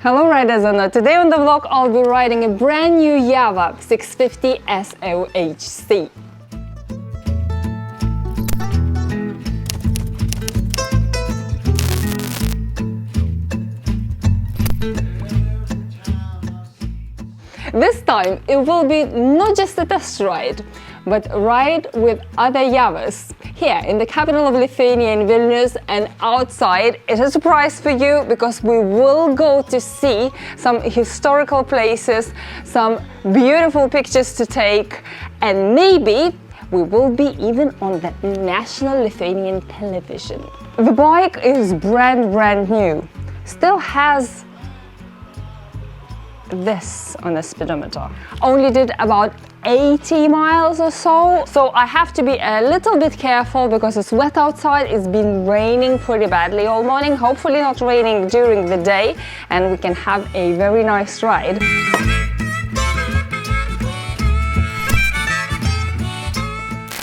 Hello riders, and today on the vlog I'll be riding a brand new Jawa 650 SOHC. This time it will be not just a test ride, but a ride with other Jawas here in the capital of Lithuania in Vilnius, and outside is a surprise for you because we will go to see some historical places, some beautiful pictures to take, and maybe we will be even on the national Lithuanian television. The bike is brand new, still has this on the speedometer. Only did about 80 miles or so, so I have to be a little bit careful because it's wet outside. It's been raining pretty badly all morning, hopefully not raining during the day, and we can have a very nice ride.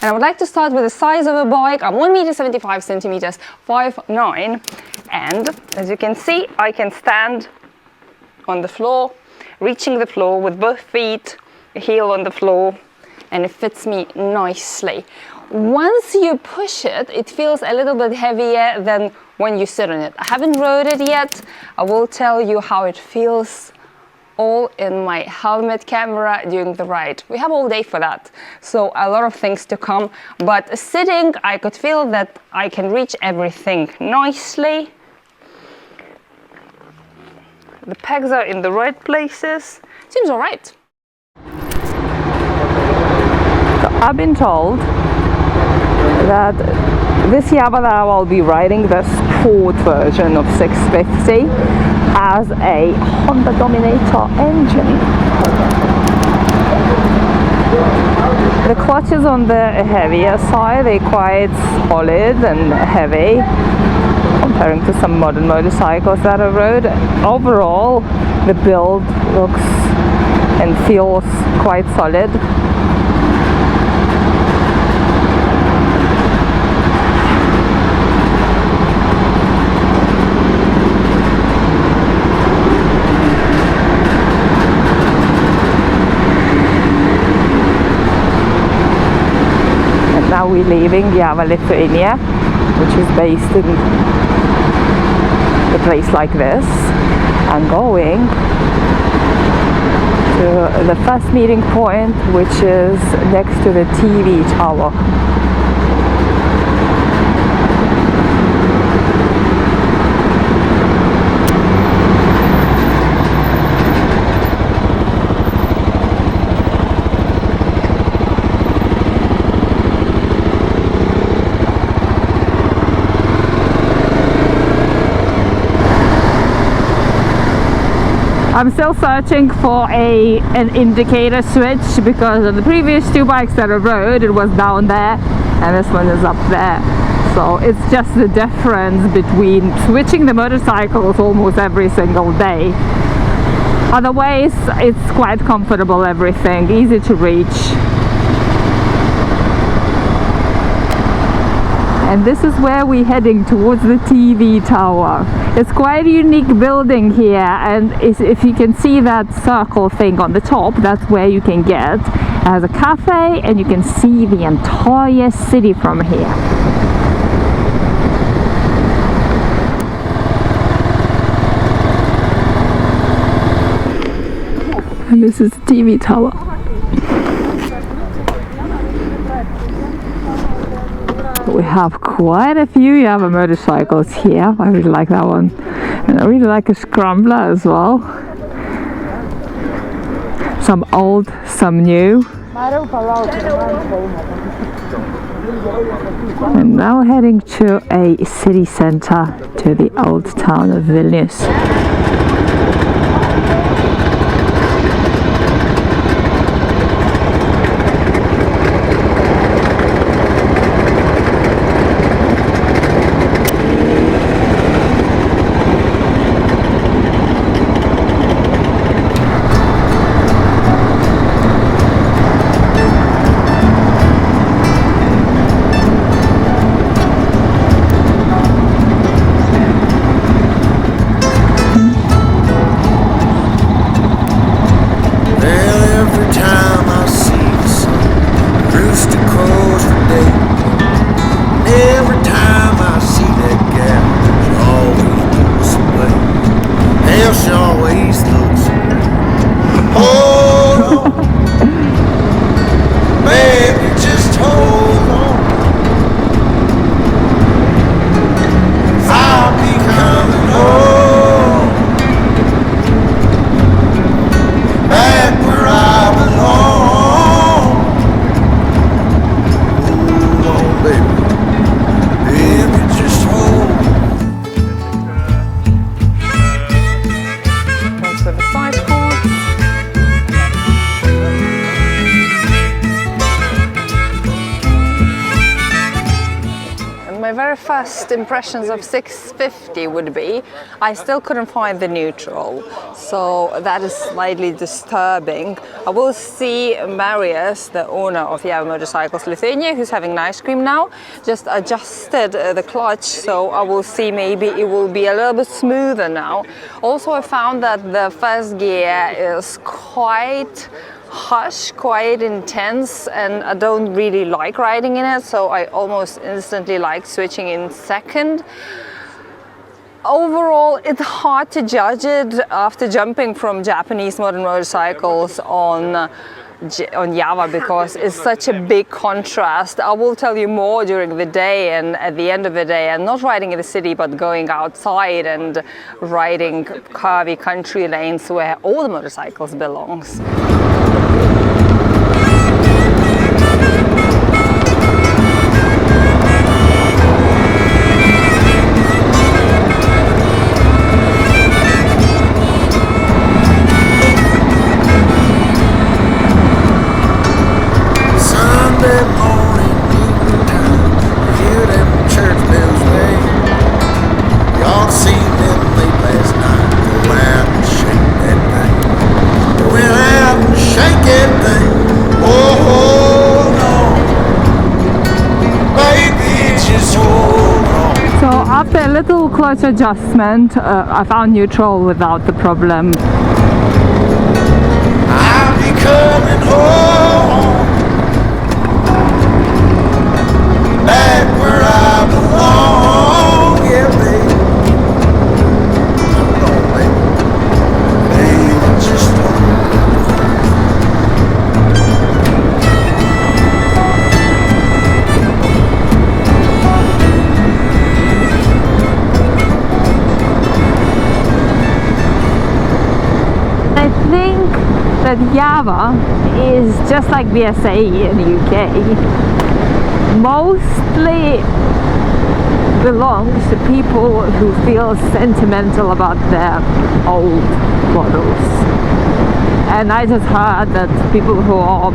And I would like to start with the size of the bike. I'm 1 meter 75 centimeters, 5'9", and as you can see, I can stand on the floor, reaching the floor with both feet, heel on the floor, and it fits me nicely. Once you push it, it feels a little bit heavier than when you sit on it. I haven't rode it yet. I will tell you how it feels all in my helmet camera during the ride. We have all day for that, so a lot of things to come, but sitting I could feel that I can reach everything nicely. The pegs are in the right places. Seems all right. So I've been told that this Jawa that I will be riding, the sport version of 650, has a Honda Dominator engine. The clutch is on the heavier side, they're quite solid and heavy comparing to some modern motorcycles that I rode. Overall, the build looks and feels quite solid. And now we're leaving Jawa, Lithuania, which is based in a place like this, and going to the first meeting point, which is next to the TV tower. I'm still searching for an indicator switch, because on the previous two bikes that I rode, it was down there and this one is up there. So it's just the difference between switching the motorcycles almost every single day. Otherwise, it's quite comfortable, everything, easy to reach. And this is where we're heading, towards the TV tower. It's quite a unique building here, and if you can see that circle thing on the top, that's where you can get. It has a cafe and you can see the entire city from here. And this is the TV tower. We have quite a few Jawa motorcycles here. I really like that one. And I really like a scrambler as well. Some old, some new. And now heading to a city center, to the old town of Vilnius. first impressions of 650 would be, I still couldn't find the neutral, so that is slightly disturbing. I will see Marius, the owner of Jawa Motorcycles Lithuania, who's having an ice cream now, just adjusted the clutch, so I will see maybe it will be a little bit smoother now. Also, I found that the first gear is quite harsh, quite intense, and I don't really like riding in it, so I almost instantly like switching in second. Overall, it's hard to judge it after jumping from Japanese modern motorcycles on Jawa, because it's such a big contrast. I will tell you more during the day, and at the end of the day I'm not riding in the city but going outside and riding curvy country lanes where all the motorcycles belongs. After a little clutch adjustment, I found neutral without the problem. I'll be coming home, back where I belong, yeah, baby. Come on, baby. Baby, just that Jawa is just like BSA in the UK, mostly belongs to people who feel sentimental about their old models. And I just heard that people who are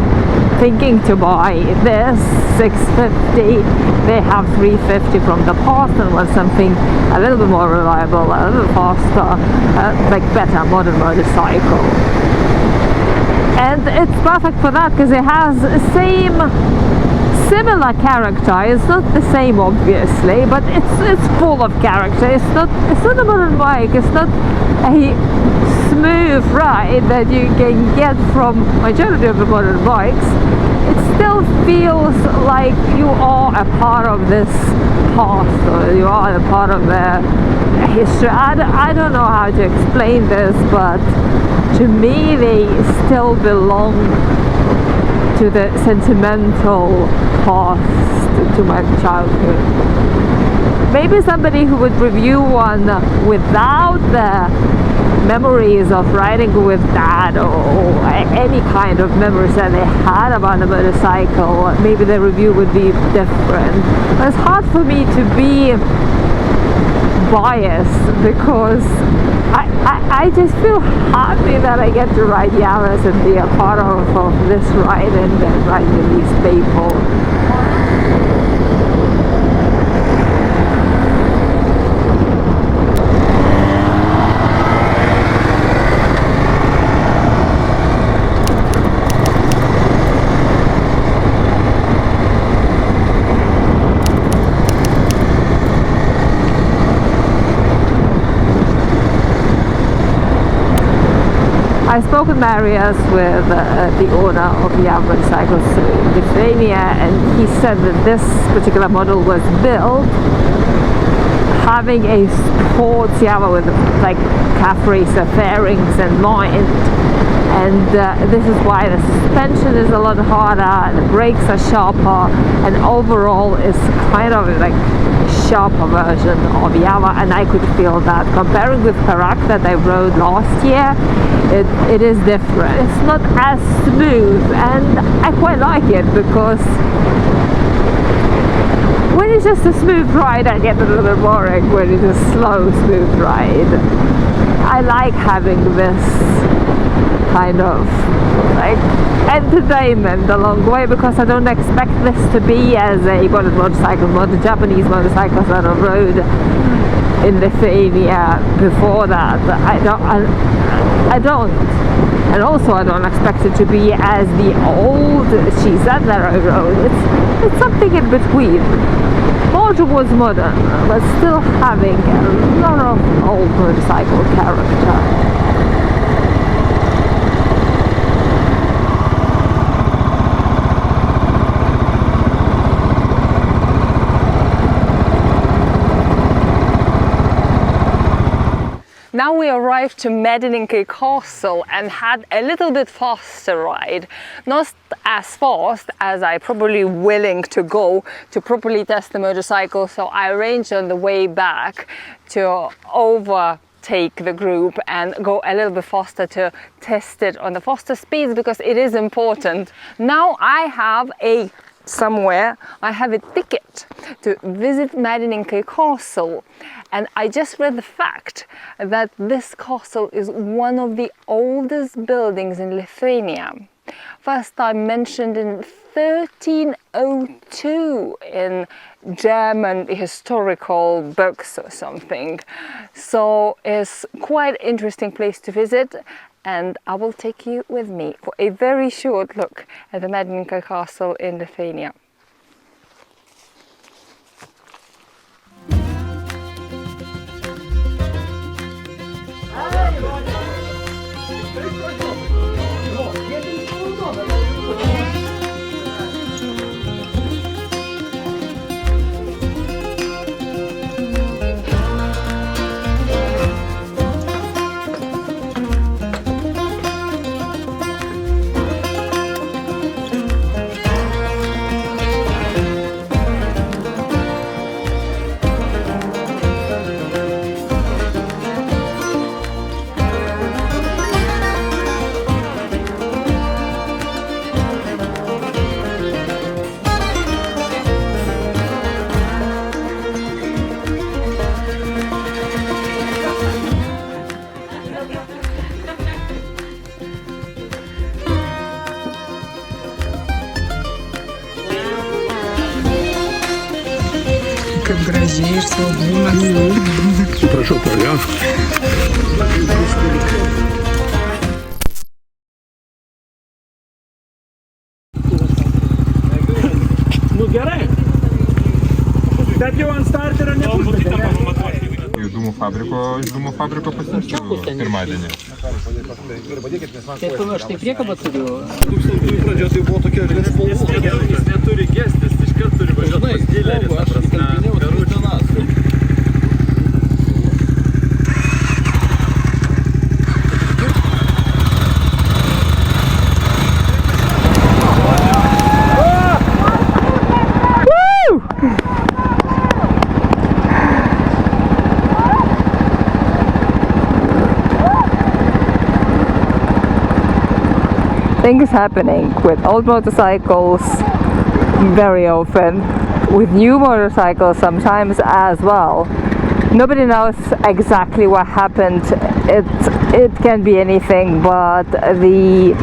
thinking to buy this 650, they have 350 from the past and want something a little bit more reliable, a little faster, like better modern motorcycle. And it's perfect for that because it has the similar character. It's not the same, obviously, but it's full of character. It's not a modern bike. It's not a smooth ride that you can get from majority of the modern bikes. It still feels like you are a part of this past, or you are a part of the history. I don't know how to explain this, but to me they still belong to the sentimental past, to my childhood. Maybe somebody who would review one without the memories of riding with dad, or any kind of memories that they had about a motorcycle, maybe the review would be different. But it's hard for me to be biased because I just feel happy that I get to ride Jawas and be a part of this ride and ride with these people. I spoke with Marius, with the owner of Jawa Motorcycles Lithuania, and he said that this particular model was built having a sports Jawa with like calf racer fairings in mind, and this is why the suspension is a lot harder, the brakes are sharper, and overall it's kind of like sharper version of Jawa, and I could feel that. Comparing with Perak that I rode last year, it is different. It's not as smooth, and I quite like it because when it's just a smooth ride I get a little bit boring. When it's a slow, smooth ride, I like having this kind of like entertainment along the way, because I don't expect this to be as a modern motorcycle, modern Japanese motorcycles that are rode in Lithuania before that. I don't. And also I don't expect it to be as the old cheese that I rode. It's something in between. More towards modern, but still having a lot of old motorcycle character. Now we arrived to Medininkai Castle and had a little bit faster ride. Not as fast as I probably willing to go to properly test the motorcycle, so I arranged on the way back to overtake the group and go a little bit faster to test it on the faster speeds, because it is important. Now I have a ticket to visit Medininkai Castle, and I just read the fact that this castle is one of the oldest buildings in Lithuania. First time mentioned in 1302 in German historical books or something. So it's quite an interesting place to visit, and I will take you with me for a very short look at the Medininkai Castle in Lithuania. Как gražiai ir saugumas. Prašau, praleisk. Nu gerai. Bet jau ant starterio nepusdė. Iš dūmų fabriko pasiimsiu pirmadienį. Tai tu aš tai priekabą turiu. Pradžioje tai buvo tokia spalva. Jis neturi gestis, iškart turi važiuoti pas dilerį. Aš kalbinėjau, karučinas. Things happening with old motorcycles very often, with new motorcycles sometimes as well. Nobody knows exactly what happened. It can be anything, but the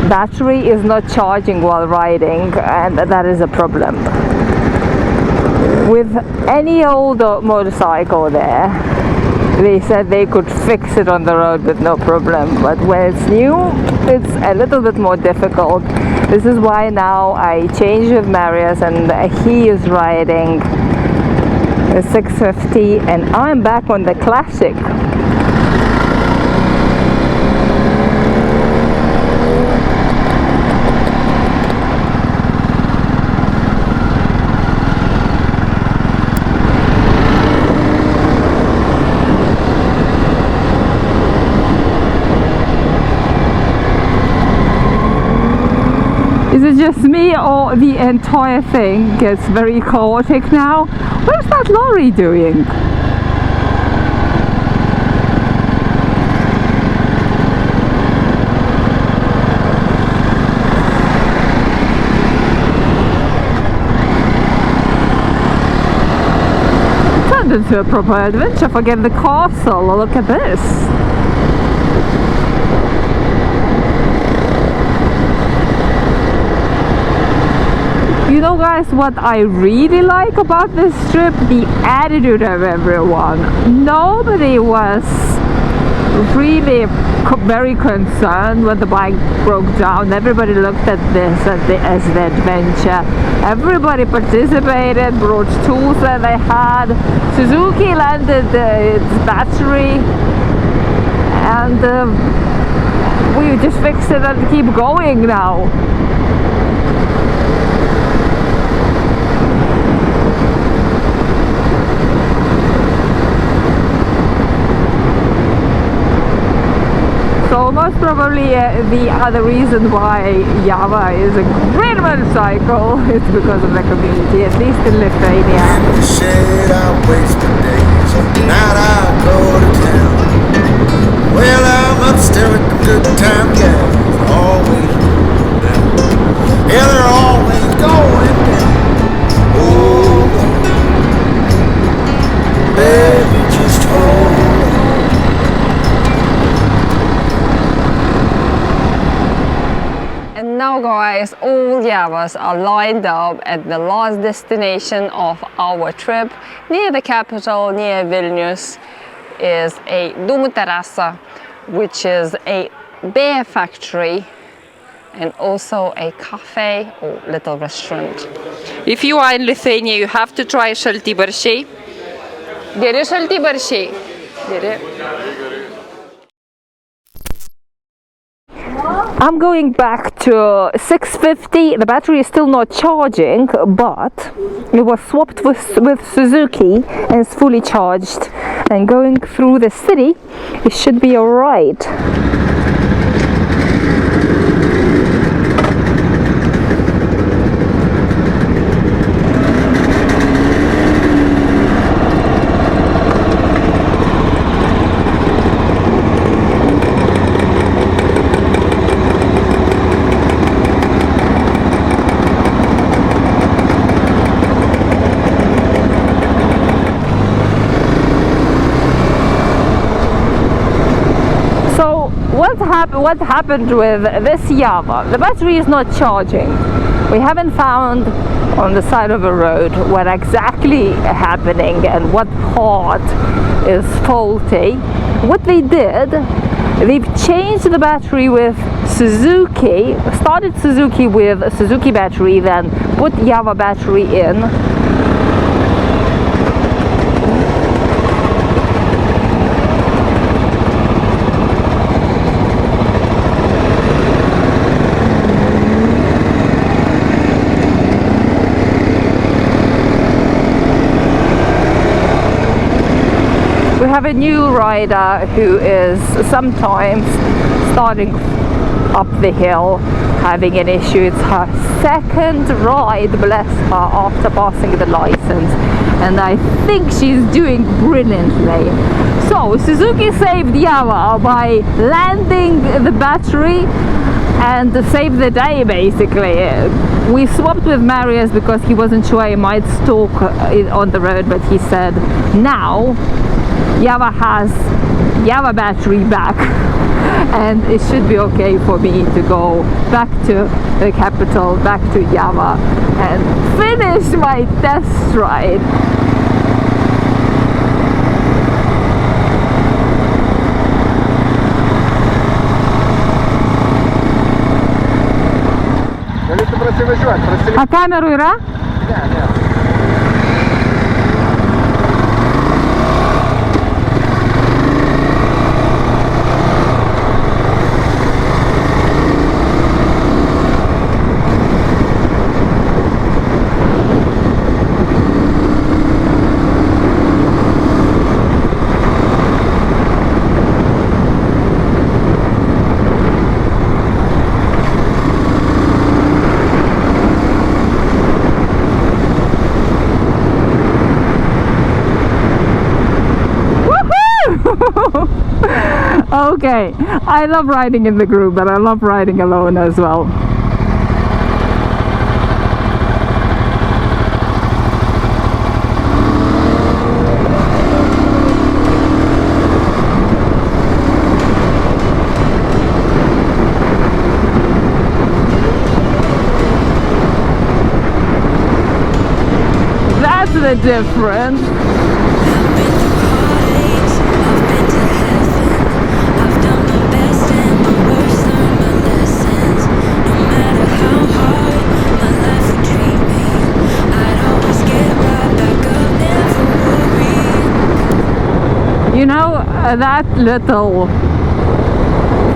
battery is not charging while riding, and that is a problem. With any old motorcycle there, they said they could fix it on the road with no problem, but when it's new, it's a little bit more difficult. This is why now I changed with Marius, and he is riding the 650 and I'm back on the Classic. Is it just me, or the entire thing gets very chaotic now? Where's that lorry doing? It turned into a proper adventure. Forget the castle. Look at this. know, guys, what I really like about this trip? The attitude of everyone. Nobody was really very concerned when the bike broke down. Everybody looked at this as the adventure. Everybody participated, brought tools that they had. Suzuki landed its battery, and we just fixed it and keep going now. So most probably the other reason why Jawa is a great motorcycle is because of the community, at least in Lithuania. In the shade I waste the days, night I go to town. Well, I'm upstairs with the good time guys, always down. Yeah, they're always going down. Oh, baby, just hold on. And now, guys, all Jawas are lined up at the last destination of our trip. Near the capital, near Vilnius, is a Dūmų terasa, which is a beer factory and also a cafe or little restaurant. If you are in Lithuania, you have to try šaltibarščiai. Geri šaltibarščiai. Geri. I'm going back to 650. The battery is still not charging, but it was swapped with Suzuki and it's fully charged. And going through the city, it should be alright. What happened with this Jawa? The battery is not charging. We haven't found on the side of a road what exactly happening and what part is faulty. What they did, they've changed the battery with Suzuki, started Suzuki with a Suzuki battery, then put Jawa battery in. We have a new rider who is sometimes starting up the hill having an issue. It's her second ride, bless her, after passing the license, and I think she's doing brilliantly. So Suzuki saved Jawa by landing the battery and saved the day basically. We swapped with Marius because he wasn't sure he might stalk on the road, but he said now Jawa has Jawa battery back and it should be okay for me to go back to the capital, back to Jawa and finish my test ride. A kamerų yra? Okay, I love riding in the group, but I love riding alone as well. totally different. You know, that little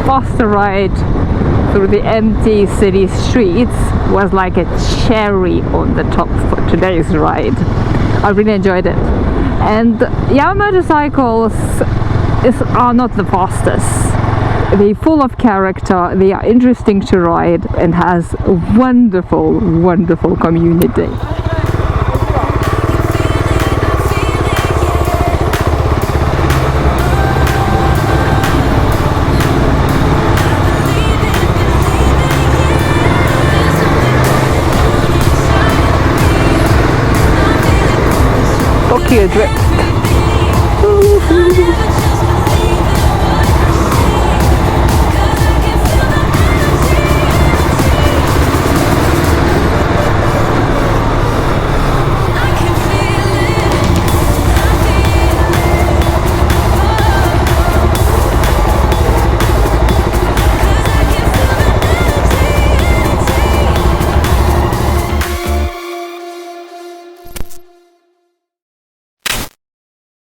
faster ride through the empty city streets was like a cherry on the top for today's ride. I really enjoyed it. And Jawa motorcycles are not the fastest. They're full of character, they are interesting to ride, and has a wonderful, wonderful community. Tokyo Drift.